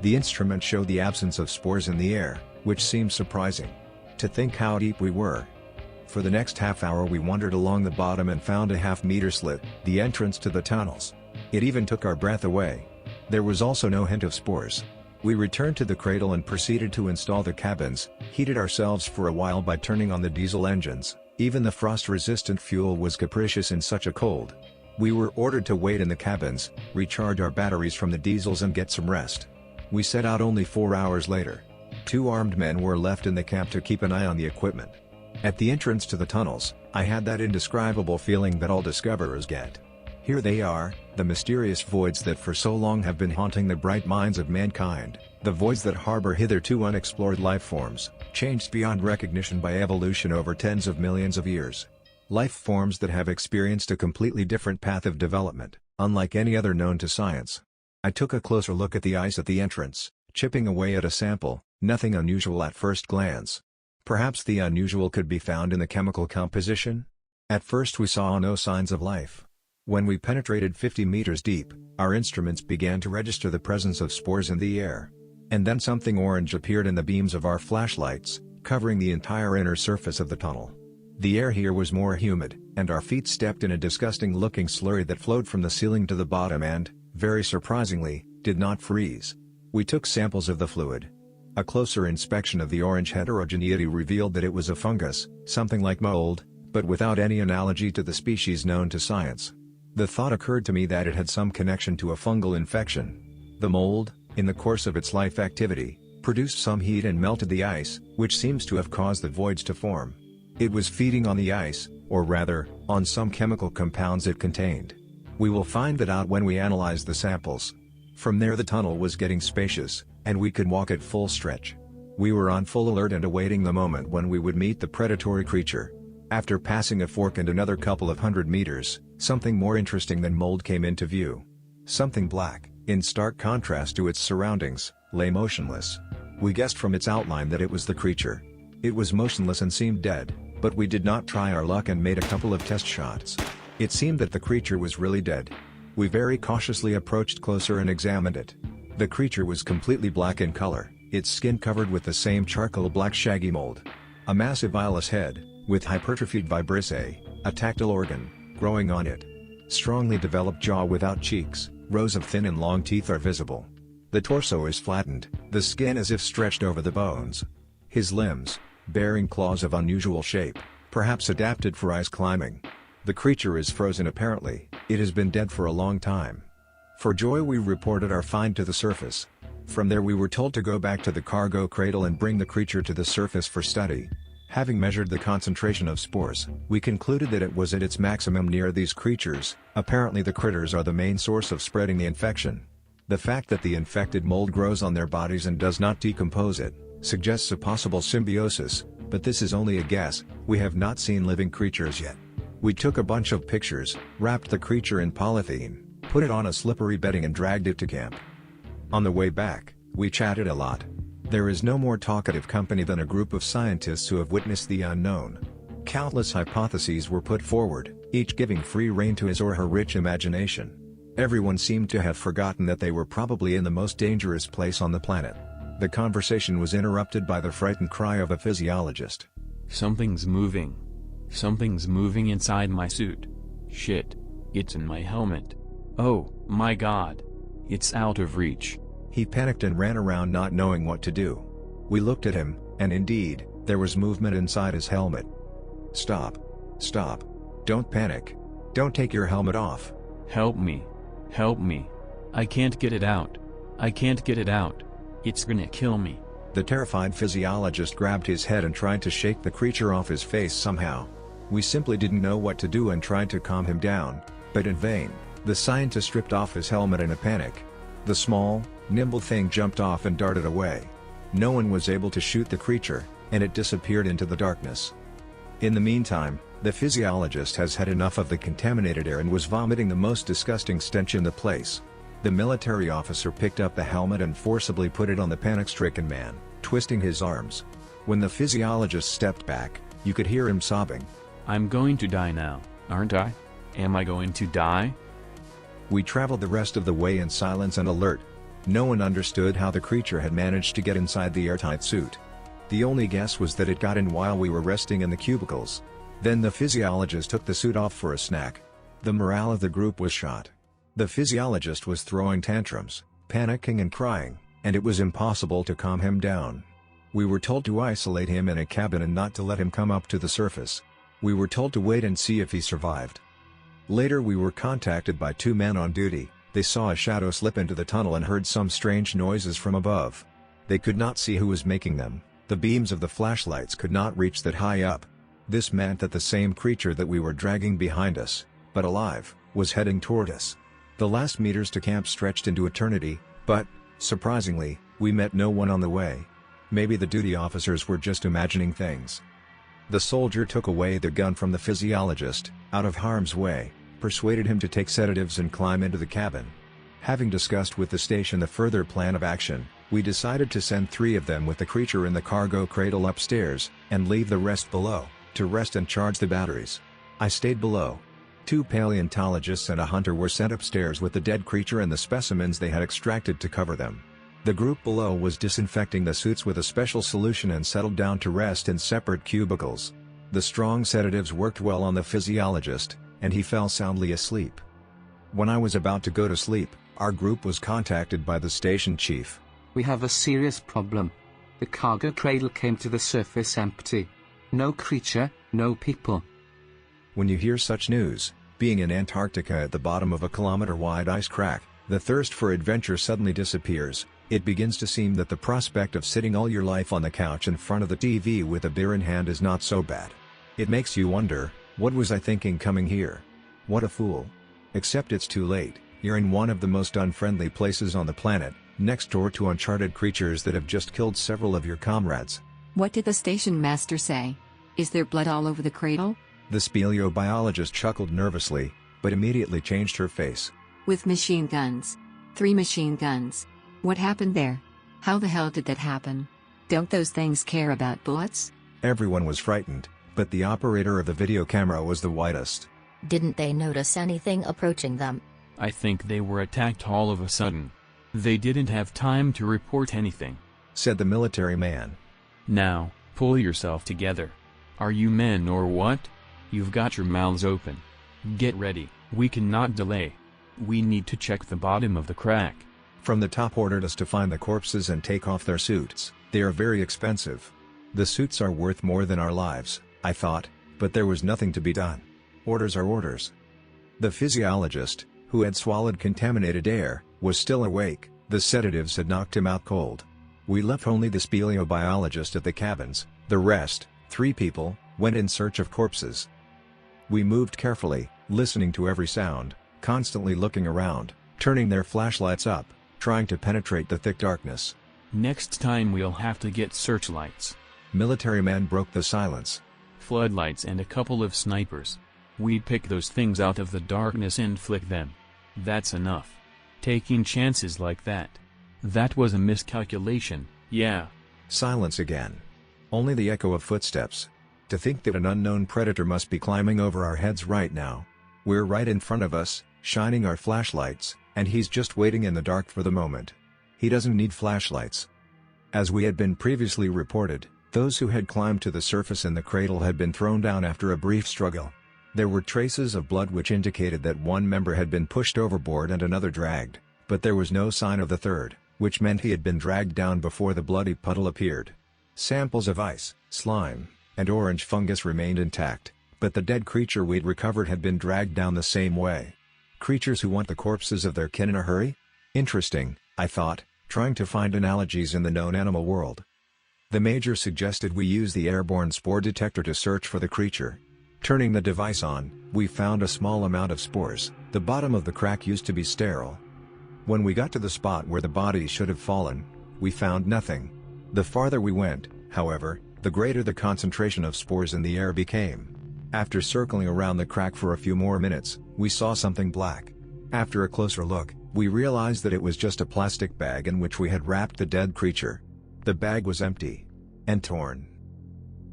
The instrument showed the absence of spores in the air, which seemed surprising. To think how deep we were. For the next half hour we wandered along the bottom and found a half-meter slit, the entrance to the tunnels. It even took our breath away. There was also no hint of spores. We returned to the cradle and proceeded to install the cabins, heated ourselves for a while by turning on the diesel engines. Even the frost-resistant fuel was capricious in such a cold. We were ordered to wait in the cabins, recharge our batteries from the diesels and get some rest. We set out only 4 hours later. 2 armed men were left in the camp to keep an eye on the equipment. At the entrance to the tunnels, I had that indescribable feeling that all discoverers get. Here they are, the mysterious voids that for so long have been haunting the bright minds of mankind, the voids that harbor hitherto unexplored life forms, changed beyond recognition by evolution over tens of millions of years. Life forms that have experienced a completely different path of development, unlike any other known to science. I took a closer look at the ice at the entrance, chipping away at a sample, nothing unusual at first glance. Perhaps the unusual could be found in the chemical composition? At first we saw no signs of life. When we penetrated 50 meters deep, our instruments began to register the presence of spores in the air. And then something orange appeared in the beams of our flashlights, covering the entire inner surface of the tunnel. The air here was more humid, and our feet stepped in a disgusting-looking slurry that flowed from the ceiling to the bottom and, very surprisingly, did not freeze. We took samples of the fluid. A closer inspection of the orange heterogeneity revealed that it was a fungus, something like mold, but without any analogy to the species known to science. The thought occurred to me that it had some connection to a fungal infection. The mold, in the course of its life activity, produced some heat and melted the ice, which seems to have caused the voids to form. It was feeding on the ice, or rather, on some chemical compounds it contained. We will find that out when we analyze the samples. From there the tunnel was getting spacious, and we could walk at full stretch. We were on full alert and awaiting the moment when we would meet the predatory creature. After passing a fork and another couple of 100 meters, something more interesting than mold came into view. Something black, in stark contrast to its surroundings, lay motionless. We guessed from its outline that it was the creature. It was motionless and seemed dead, but we did not try our luck and made a couple of test shots. It seemed that the creature was really dead. We very cautiously approached closer and examined it. The creature was completely black in color, its skin covered with the same charcoal black shaggy mold. A massive eyeless head, with hypertrophied vibrissae, a tactile organ, growing on it. Strongly developed jaw without cheeks, rows of thin and long teeth are visible. The torso is flattened, the skin as if stretched over the bones. His limbs, bearing claws of unusual shape, perhaps adapted for ice climbing. The creature is frozen apparently, it has been dead for a long time. For joy we reported our find to the surface. From there we were told to go back to the cargo cradle and bring the creature to the surface for study. Having measured the concentration of spores, we concluded that it was at its maximum near these creatures. Apparently the critters are the main source of spreading the infection. The fact that the infected mold grows on their bodies and does not decompose it, suggests a possible symbiosis, but this is only a guess. We have not seen living creatures yet. We took a bunch of pictures, wrapped the creature in polythene, put it on a slippery bedding and dragged it to camp. On the way back, we chatted a lot. There is no more talkative company than a group of scientists who have witnessed the unknown. Countless hypotheses were put forward, each giving free rein to his or her rich imagination. Everyone seemed to have forgotten that they were probably in the most dangerous place on the planet. The conversation was interrupted by the frightened cry of a physiologist. Something's moving. Something's moving inside my suit. Shit. It's in my helmet. Oh, my god. It's out of reach. He panicked and ran around not knowing what to do. We looked at him, and indeed, There was movement inside his helmet. Stop. Stop. Don't panic. Don't take your helmet off. Help me. Help me. I can't get it out. I can't get it out. It's gonna kill me. The terrified physiologist grabbed his head and tried to shake the creature off his face somehow. We simply didn't know what to do and tried to calm him down, but in vain. The scientist stripped off his helmet in a panic. The small, nimble thing jumped off and darted away. No one was able to shoot the creature, and it disappeared into the darkness. In the meantime, the physiologist has had enough of the contaminated air and was vomiting the most disgusting stench in the place. The military officer picked up the helmet and forcibly put it on the panic-stricken man, twisting his arms. When the physiologist stepped back, you could hear him sobbing. I'm going to die now, aren't I? Am I going to die? We traveled the rest of the way in silence and alert. No one understood how the creature had managed to get inside the airtight suit. The only guess was that it got in while we were resting in the cubicles. Then the physiologist took the suit off for a snack. The morale of the group was shot. The physiologist was throwing tantrums, panicking and crying, and it was impossible to calm him down. We were told to isolate him in a cabin and not to let him come up to the surface. We were told to wait and see if he survived. Later we were contacted by two men on duty. They saw a shadow slip into the tunnel and heard some strange noises from above. They could not see who was making them. The beams of the flashlights could not reach that high up. This meant that the same creature that we were dragging behind us, but alive, was heading toward us. The last meters to camp stretched into eternity, but, surprisingly, we met no one on the way. Maybe the duty officers were just imagining things. The soldier took away the gun from the physiologist, out of harm's way, persuaded him to take sedatives and climb into the cabin. Having discussed with the station the further plan of action, we decided to send 3 of them with the creature in the cargo cradle upstairs, and leave the rest below, to rest and charge the batteries. I stayed below. 2 paleontologists and a hunter were sent upstairs with the dead creature and the specimens they had extracted to cover them. The group below was disinfecting the suits with a special solution and settled down to rest in separate cubicles. The strong sedatives worked well on the physiologist, and he fell soundly asleep. When I was about to go to sleep, our group was contacted by the station chief. We have a serious problem. The cargo cradle came to the surface empty. No creature, no people. When you hear such news, being in Antarctica at the bottom of a kilometer-wide ice crack, the thirst for adventure suddenly disappears. It begins to seem that the prospect of sitting all your life on the couch in front of the TV with a beer in hand is not so bad. It makes you wonder, what was I thinking coming here? What a fool. Except it's too late. You're in one of the most unfriendly places on the planet, next door to uncharted creatures that have just killed several of your comrades. What did the station master say? Is there blood all over the cradle? The speleobiologist chuckled nervously, but immediately changed her face. With machine guns. 3 machine guns. What happened there? How the hell did that happen? Don't those things care about bullets? Everyone was frightened, but the operator of the video camera was the whitest. Didn't they notice anything approaching them? I think they were attacked all of a sudden. They didn't have time to report anything, said the military man. Now, pull yourself together. Are you men or what? You've got your mouths open. Get ready, we cannot delay. We need to check the bottom of the crack. From the top ordered us to find the corpses and take off their suits. They are very expensive. The suits are worth more than our lives, I thought, but there was nothing to be done. Orders are orders. The physiologist, who had swallowed contaminated air, was still awake. The sedatives had knocked him out cold. We left only the speleobiologist at the cabins. The rest, 3 people, went in search of corpses. We moved carefully, listening to every sound, constantly looking around, turning their flashlights up, trying to penetrate the thick darkness. Next time we'll have to get searchlights. Military man broke the silence. Floodlights and a couple of snipers. We'd pick those things out of the darkness and flick them. That's enough. Taking chances like that. That was a miscalculation, yeah. Silence again. Only the echo of footsteps. To think that an unknown predator must be climbing over our heads right now. We're right in front of us, shining our flashlights, and he's just waiting in the dark for the moment. He doesn't need flashlights. As we had been previously reported, those who had climbed to the surface in the cradle had been thrown down after a brief struggle. There were traces of blood which indicated that one member had been pushed overboard and another dragged, but there was no sign of the third, which meant he had been dragged down before the bloody puddle appeared. Samples of ice, slime, and orange fungus remained intact, but the dead creature we'd recovered had been dragged down the same way. Creatures who want the corpses of their kin in a hurry? Interesting, I thought, trying to find analogies in the known animal world. The Major suggested we use the airborne spore detector to search for the creature. Turning the device on, we found a small amount of spores. The bottom of the crack used to be sterile. When we got to the spot where the body should have fallen, we found nothing. The farther we went, however, the greater the concentration of spores in the air became. After circling around the crack for a few more minutes, we saw something black. After a closer look, we realized that it was just a plastic bag in which we had wrapped the dead creature. The bag was empty. And torn.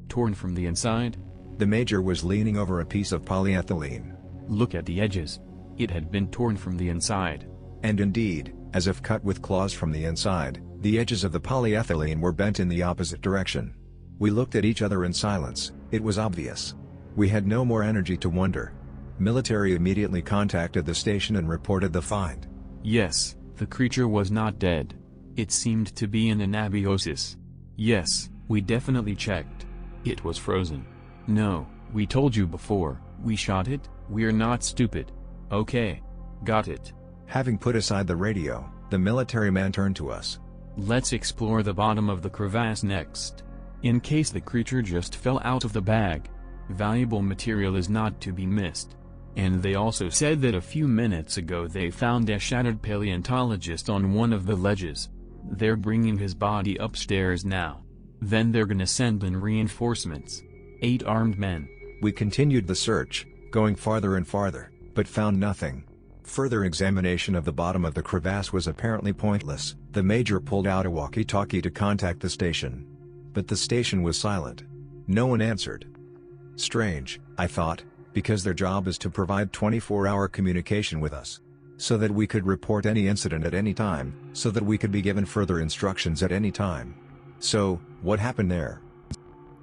Torn from the inside? The Major was leaning over a piece of polyethylene. Look at the edges. It had been torn from the inside. And indeed, as if cut with claws from the inside, the edges of the polyethylene were bent in the opposite direction. We looked at each other in silence. It was obvious. We had no more energy to wonder. Military immediately contacted the station and reported the find. Yes, the creature was not dead. It seemed to be in anabiosis. Yes, we definitely checked. It was frozen. No, we told you before, we shot it, we're not stupid. Okay. Got it. Having put aside the radio, the military man turned to us. Let's explore the bottom of the crevasse next. In case the creature just fell out of the bag. Valuable material is not to be missed. And they also said that a few minutes ago they found a shattered paleontologist on one of the ledges. They're bringing his body upstairs now. Then they're gonna send in reinforcements. 8 armed men. We continued the search, going farther and farther, but found nothing. Further examination of the bottom of the crevasse was apparently pointless. The Major pulled out a walkie-talkie to contact the station. But the station was silent. No one answered. Strange, I thought, because their job is to provide 24-hour communication with us. So that we could report any incident at any time, so that we could be given further instructions at any time. So, what happened there?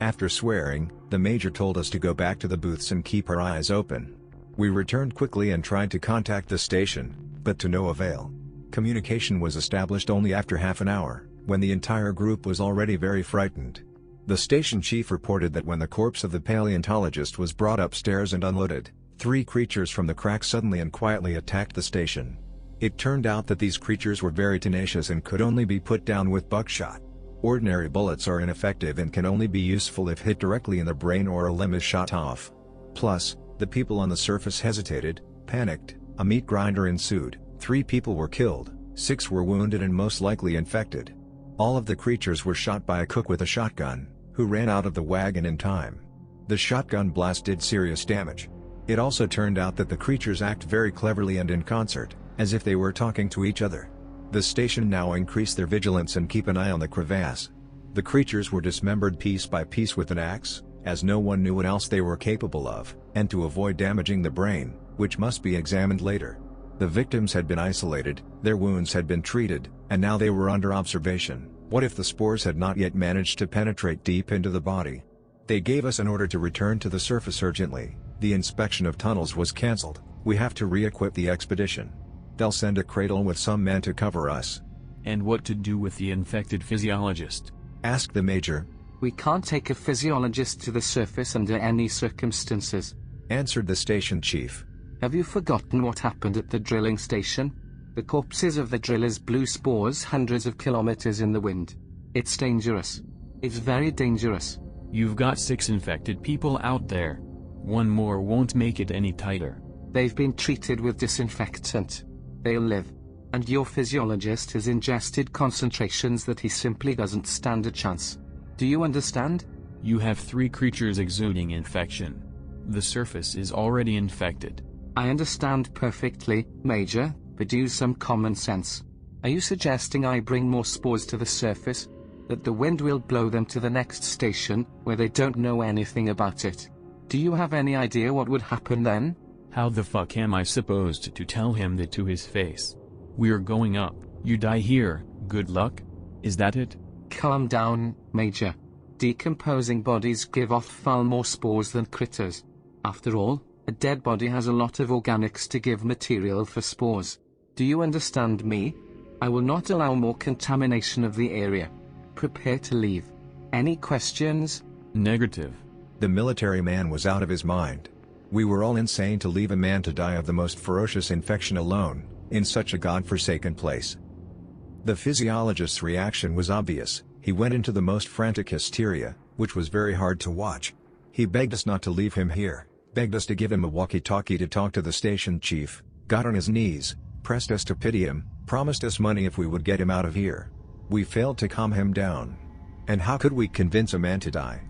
After swearing, the Major told us to go back to the booths and keep our eyes open. We returned quickly and tried to contact the station, but to no avail. Communication was established only after half an hour, when the entire group was already very frightened. The station chief reported that when the corpse of the paleontologist was brought upstairs and unloaded, 3 creatures from the crack suddenly and quietly attacked the station. It turned out that these creatures were very tenacious and could only be put down with buckshot. Ordinary bullets are ineffective and can only be useful if hit directly in the brain or a limb is shot off. Plus, the people on the surface hesitated, panicked, a meat grinder ensued, 3 people were killed, 6 were wounded and most likely infected. All of the creatures were shot by a cook with a shotgun, who ran out of the wagon in time. The shotgun blast did serious damage. It also turned out that the creatures act very cleverly and in concert, as if they were talking to each other. The station now increased their vigilance and keep an eye on the crevasse. The creatures were dismembered piece by piece with an axe, as no one knew what else they were capable of, and to avoid damaging the brain, which must be examined later. The victims had been isolated, their wounds had been treated, and now they were under observation. What if the spores had not yet managed to penetrate deep into the body? They gave us an order to return to the surface urgently. The inspection of tunnels was cancelled. We have to re-equip the expedition. They'll send a cradle with some men to cover us. And what to do with the infected physiologist? Asked the Major. We can't take a physiologist to the surface under any circumstances. Answered the station chief. Have you forgotten what happened at the drilling station? The corpses of the drillers blew spores hundreds of kilometers in the wind. It's dangerous. It's very dangerous. You've got 6 infected people out there. 1 more won't make it any tighter. They've been treated with disinfectant. They'll live. And your physiologist has ingested concentrations that he simply doesn't stand a chance. Do you understand? You have 3 creatures exuding infection. The surface is already infected. I understand perfectly, Major, but use some common sense. Are you suggesting I bring more spores to the surface? That the wind will blow them to the next station, where they don't know anything about it? Do you have any idea what would happen then? How the fuck am I supposed to tell him that to his face? We're going up, you die here, good luck? Is that it? Calm down, Major. Decomposing bodies give off far more spores than critters. After all, a dead body has a lot of organics to give material for spores. Do you understand me? I will not allow more contamination of the area. Prepare to leave. Any questions? Negative. The military man was out of his mind. We were all insane to leave a man to die of the most ferocious infection alone, in such a godforsaken place. The physiologist's reaction was obvious. He went into the most frantic hysteria, which was very hard to watch. He begged us not to leave him here, begged us to give him a walkie-talkie to talk to the station chief, got on his knees, pressed us to pity him, promised us money if we would get him out of here. We failed to calm him down. And how could we convince a man to die?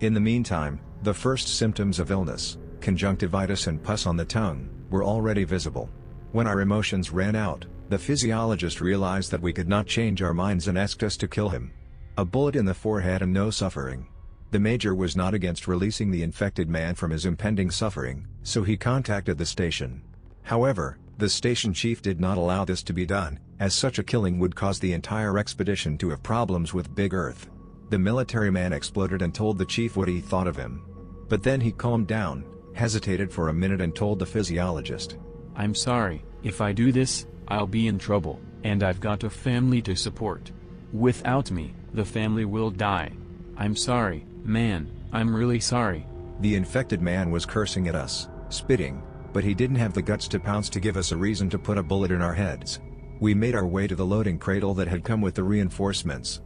In the meantime, the first symptoms of illness, conjunctivitis and pus on the tongue, were already visible. When our emotions ran out, the physiologist realized that we could not change our minds and asked us to kill him. A bullet in the forehead and no suffering. The major was not against releasing the infected man from his impending suffering, so he contacted the station. However, the station chief did not allow this to be done, as such a killing would cause the entire expedition to have problems with Big Earth. The military man exploded and told the chief what he thought of him. But then he calmed down, hesitated for a minute and told the physiologist, "I'm sorry, if I do this, I'll be in trouble, and I've got a family to support. Without me, the family will die. I'm sorry, man, I'm really sorry." The infected man was cursing at us, spitting, but he didn't have the guts to pounce to give us a reason to put a bullet in our heads. We made our way to the loading cradle that had come with the reinforcements.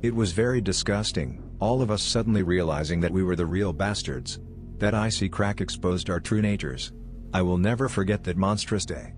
It was very disgusting, all of us suddenly realizing that we were the real bastards. That icy crack exposed our true natures. I will never forget that monstrous day.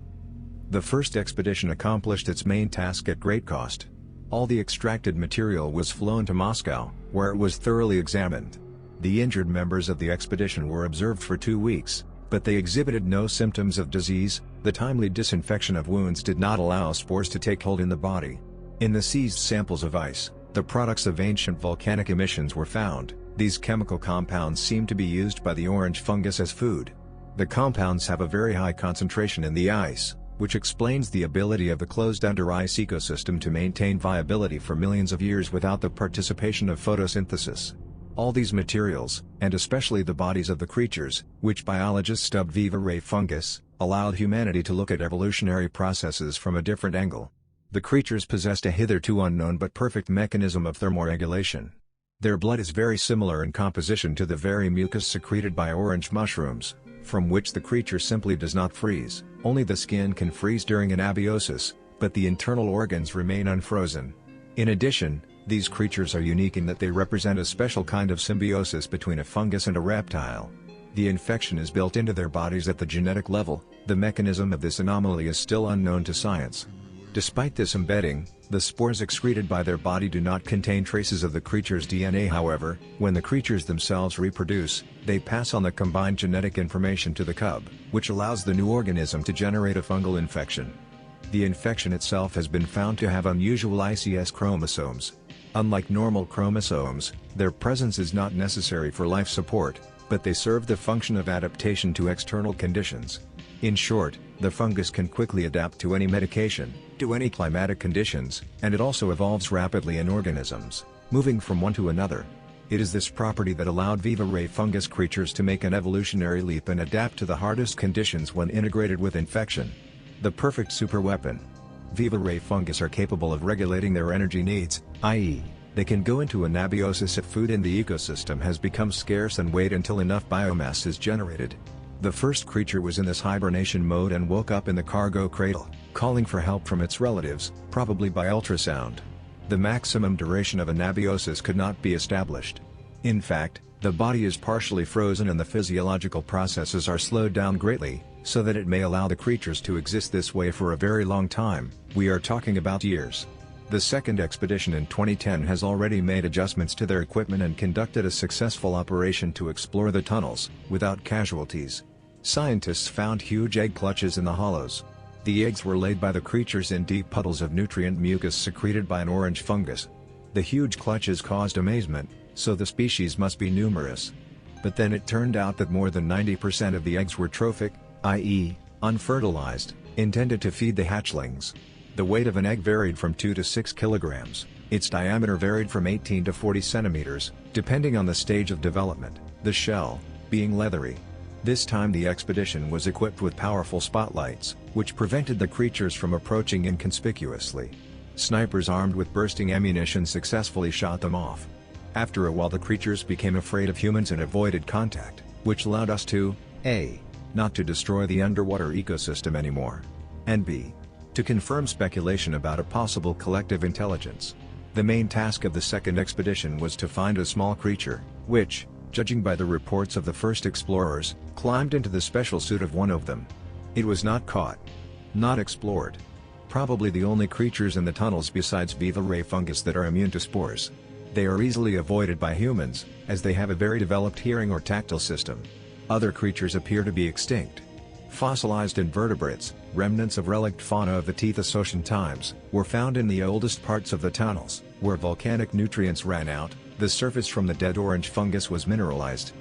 The first expedition accomplished its main task at great cost. All the extracted material was flown to Moscow, where it was thoroughly examined. The injured members of the expedition were observed for 2 weeks, but they exhibited no symptoms of disease. The timely disinfection of wounds did not allow spores to take hold in the body. In the seized samples of ice, the products of ancient volcanic emissions were found. These chemical compounds seem to be used by the orange fungus as food. The compounds have a very high concentration in the ice, which explains the ability of the closed-under ice ecosystem to maintain viability for millions of years without the participation of photosynthesis. All these materials, and especially the bodies of the creatures, which biologists dubbed Viva Ray fungus, allowed humanity to look at evolutionary processes from a different angle. The creatures possessed a hitherto unknown but perfect mechanism of thermoregulation. Their blood is very similar in composition to the very mucus secreted by orange mushrooms, from which the creature simply does not freeze. Only the skin can freeze during anabiosis, but the internal organs remain unfrozen. In addition, these creatures are unique in that they represent a special kind of symbiosis between a fungus and a reptile. The infection is built into their bodies at the genetic level. The mechanism of this anomaly is still unknown to science. Despite this embedding, the spores excreted by their body do not contain traces of the creature's DNA. However, when the creatures themselves reproduce, they pass on the combined genetic information to the cub, which allows the new organism to generate a fungal infection. The infection itself has been found to have unusual ICS chromosomes. Unlike normal chromosomes, their presence is not necessary for life support, but they serve the function of adaptation to external conditions. In short, the fungus can quickly adapt to any medication, to any climatic conditions, and it also evolves rapidly in organisms, moving from one to another. It is this property that allowed Viva Ray fungus creatures to make an evolutionary leap and adapt to the hardest conditions when integrated with infection. The perfect superweapon. Viva Ray fungus are capable of regulating their energy needs, i.e., they can go into anabiosis if food in the ecosystem has become scarce and wait until enough biomass is generated. The first creature was in this hibernation mode and woke up in the cargo cradle, calling for help from its relatives, probably by ultrasound. The maximum duration of anabiosis could not be established. In fact, the body is partially frozen and the physiological processes are slowed down greatly, so that it may allow the creatures to exist this way for a very long time. We are talking about years. The second expedition in 2010 has already made adjustments to their equipment and conducted a successful operation to explore the tunnels, without casualties. Scientists found huge egg clutches in the hollows. The eggs were laid by the creatures in deep puddles of nutrient mucus secreted by an orange fungus. The huge clutches caused amazement, so the species must be numerous. But then it turned out that more than 90% of the eggs were trophic, i.e., unfertilized, intended to feed the hatchlings. The weight of an egg varied from 2 to 6 kilograms, its diameter varied from 18 to 40 centimeters, depending on the stage of development, the shell being leathery. This time the expedition was equipped with powerful spotlights, which prevented the creatures from approaching inconspicuously. Snipers armed with bursting ammunition successfully shot them off. After a while the creatures became afraid of humans and avoided contact, which allowed us to A. Not to destroy the underwater ecosystem anymore, and B. To confirm speculation about a possible collective intelligence. The main task of the second expedition was to find a small creature, which, judging by the reports of the first explorers, climbed into the special suit of one of them. It was not caught. Not explored. Probably the only creatures in the tunnels besides viva ray fungus that are immune to spores. They are easily avoided by humans, as they have a very developed hearing or tactile system. Other creatures appear to be extinct. Fossilized invertebrates, remnants of relict fauna of the Tethys-Ocean times, were found in the oldest parts of the tunnels, where volcanic nutrients ran out. The surface from the dead orange fungus was mineralized.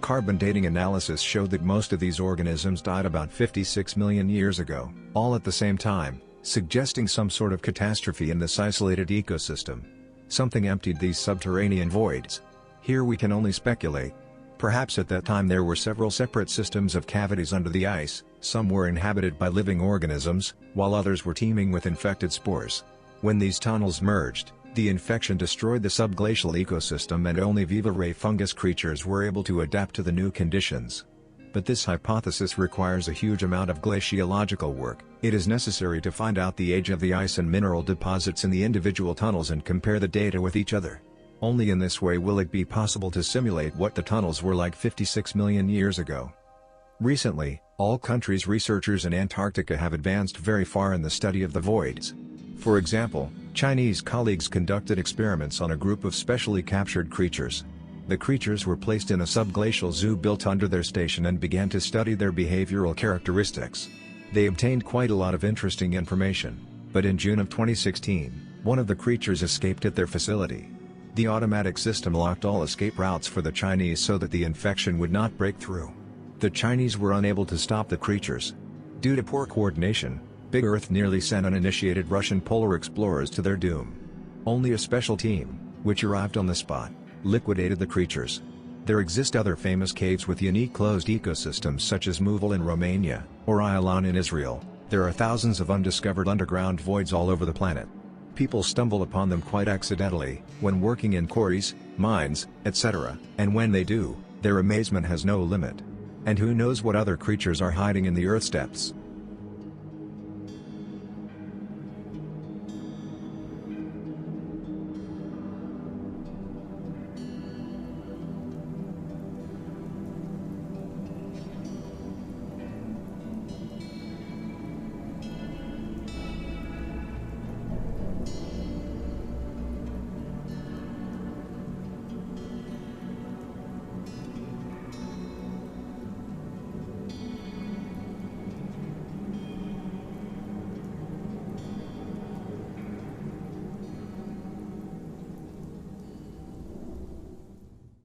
Carbon dating analysis showed that most of these organisms died about 56 million years ago, all at the same time, suggesting some sort of catastrophe in this isolated ecosystem. Something emptied these subterranean voids. Here we can only speculate. Perhaps at that time there were several separate systems of cavities under the ice, some were inhabited by living organisms, while others were teeming with infected spores. When these tunnels merged, the infection destroyed the subglacial ecosystem and only viva ray fungus creatures were able to adapt to the new conditions. But this hypothesis requires a huge amount of glaciological work. It is necessary to find out the age of the ice and mineral deposits in the individual tunnels and compare the data with each other. Only in this way will it be possible to simulate what the tunnels were like 56 million years ago. Recently, all countries' researchers in Antarctica have advanced very far in the study of the voids. For example, Chinese colleagues conducted experiments on a group of specially captured creatures. The creatures were placed in a subglacial zoo built under their station and began to study their behavioral characteristics. They obtained quite a lot of interesting information, but in June of 2016, one of the creatures escaped at their facility. The automatic system locked all escape routes for the Chinese so that the infection would not break through. The Chinese were unable to stop the creatures. Due to poor coordination, Big Earth nearly sent uninitiated Russian polar explorers to their doom. Only a special team, which arrived on the spot, liquidated the creatures. There exist other famous caves with unique closed ecosystems such as MoozE in Romania, or Ayalon in Israel. There are thousands of undiscovered underground voids all over the planet. People stumble upon them quite accidentally, when working in quarries, mines, etc., and when they do, their amazement has no limit. And who knows what other creatures are hiding in the Earth's depths.